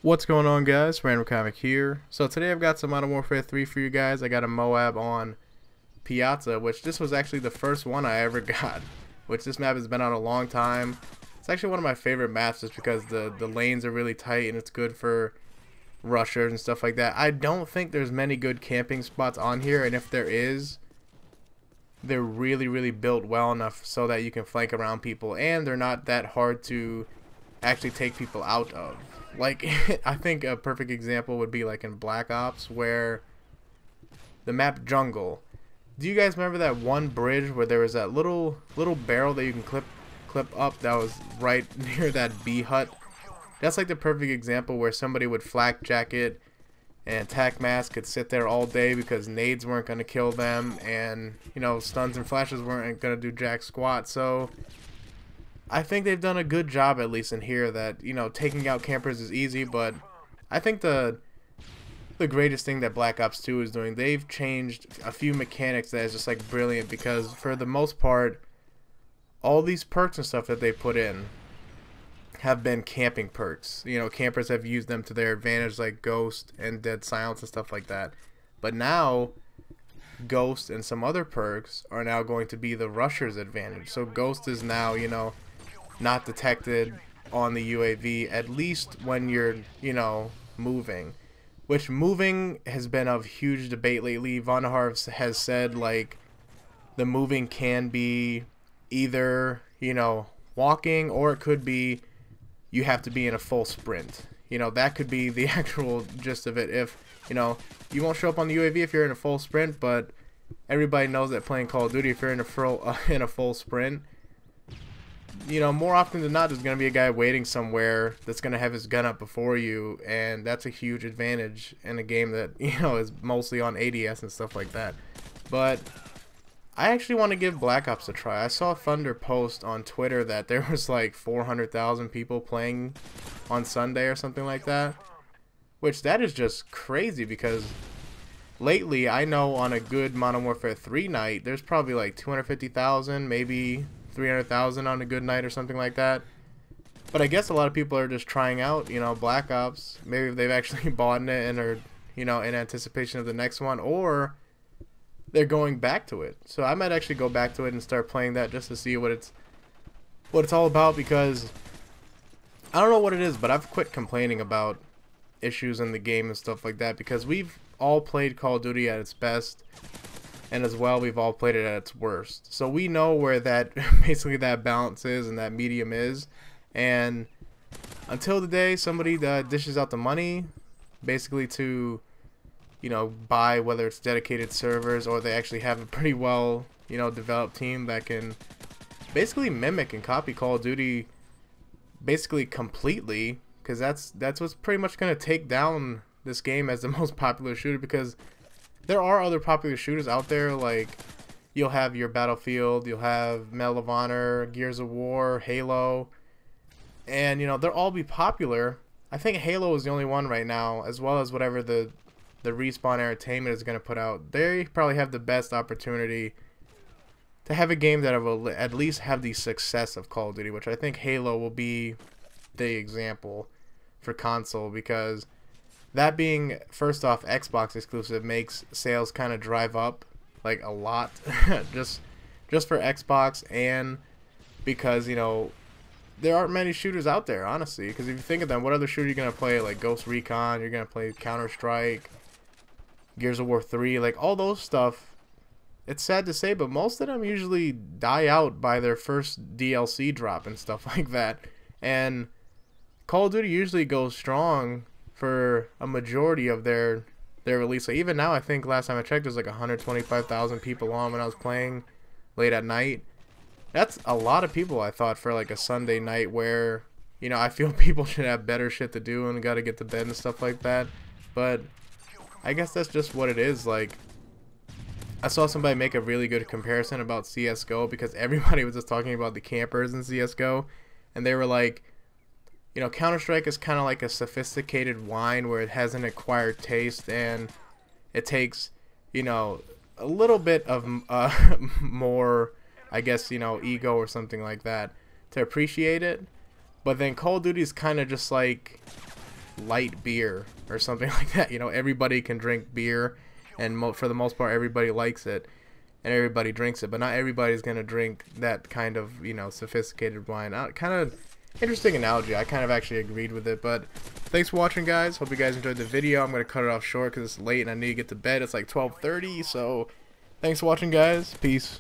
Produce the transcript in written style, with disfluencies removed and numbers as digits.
What's going on, guys? Random Comic here. So today I've got some Modern Warfare 3 for you guys. I got a MOAB on Piazza, which this was actually the first one I ever got, which this map has been on a long time. It's actually one of my favorite maps just because the lanes are really tight and it's good for rushers and stuff like that. I don't think there's many good camping spots on here, and if there is, they're really built well enough so that you can flank around people, and they're not that hard to actually take people out of. Like, I think a perfect example would be like in Black Ops, where the map Jungle. Do you guys remember that one bridge where there was that little barrel that you can clip up that was right near that bee hut? That's like the perfect example where somebody would flak jacket and attack mask could sit there all day because nades weren't going to kill them, and you know, stuns and flashes weren't going to do jack squat. So I think they've done a good job, at least in here, that, you know, taking out campers is easy, but I think the greatest thing that Black Ops 2 is doing, they've changed a few mechanics that is just like brilliant, because for the most part, all these perks and stuff that they put in have been camping perks. You know, campers have used them to their advantage, like Ghost and Dead Silence and stuff like that. But now Ghost and some other perks are now going to be the rusher's advantage. So Ghost is now, you know, not detected on the UAV, at least when you're, you know, moving. Which moving has been of huge debate lately. Von Harv has said, like, the moving can be either, you know, walking, or it could be you have to be in a full sprint. You know, that could be the actual gist of it. If, you know, you won't show up on the UAV if you're in a full sprint, but everybody knows that playing Call of Duty, if you're in a full sprint, you know, more often than not, there's going to be a guy waiting somewhere that's going to have his gun up before you, and that's a huge advantage in a game that, you know, is mostly on ADS and stuff like that. But I actually want to give Black Ops a try. I saw Thunder post on Twitter that there was like 400,000 people playing on Sunday or something like that, which that is just crazy, because lately I know on a good Modern Warfare 3 night, there's probably like 250,000, maybe 300,000 on a good night or something like that. But I guess a lot of people are just trying out, you know, Black Ops. Maybe they've actually bought in it and are, you know, in anticipation of the next one, or they're going back to it. So I might actually go back to it and start playing that just to see what it's all about, because I don't know what it is, but I've quit complaining about issues in the game and stuff like that, because we've all played Call of Duty at its best, and as well we've all played it at its worst. So we know where that basically that balance is and that medium is, and until the day somebody dishes out the money basically to, you know, buy, whether it's dedicated servers or they actually have a pretty well, you know, developed team that can basically mimic and copy Call of Duty basically completely, because that's what's pretty much going to take down this game as the most popular shooter. Because there are other popular shooters out there, like you'll have your Battlefield, you'll have Medal of Honor, Gears of War, Halo, and you know, they'll all be popular. I think Halo is the only one right now, as well as whatever the Respawn Entertainment is going to put out. They probably have the best opportunity to have a game that will at least have the success of Call of Duty, which I think Halo will be the example for console, because that being, first off, Xbox exclusive makes sales kind of drive up like a lot just for Xbox, and because, you know, there aren't many shooters out there, honestly. Because if you think of them, what other shooter are you going to play? Like Ghost Recon, you're going to play Counter-Strike, Gears of War 3, like all those stuff. It's sad to say, but most of them usually die out by their first DLC drop and stuff like that. And Call of Duty usually goes strong for a majority of their release. Like even now, I think last time I checked, there's like 125,000 people on when I was playing late at night. That's a lot of people, I thought, for like a Sunday night where, you know, I feel people should have better shit to do and got to get to bed and stuff like that. But I guess that's just what it is. Like, I saw somebody make a really good comparison about CSGO, because everybody was just talking about the campers in CSGO, and they were like, you know, Counter-Strike is kind of like a sophisticated wine where it has an acquired taste, and it takes, you know, a little bit of more, I guess, you know, ego or something like that to appreciate it. But then Call of Duty is kind of just like light beer or something like that. You know, everybody can drink beer, and for the most part, everybody likes it and everybody drinks it. But not everybody's gonna drink that kind of, you know, sophisticated wine. Kind of interesting analogy. I kind of actually agreed with it. But thanks for watching, guys. Hope you guys enjoyed the video. I'm gonna cut it off short because it's late and I need to get to bed. It's like 12:30. So thanks for watching, guys. Peace.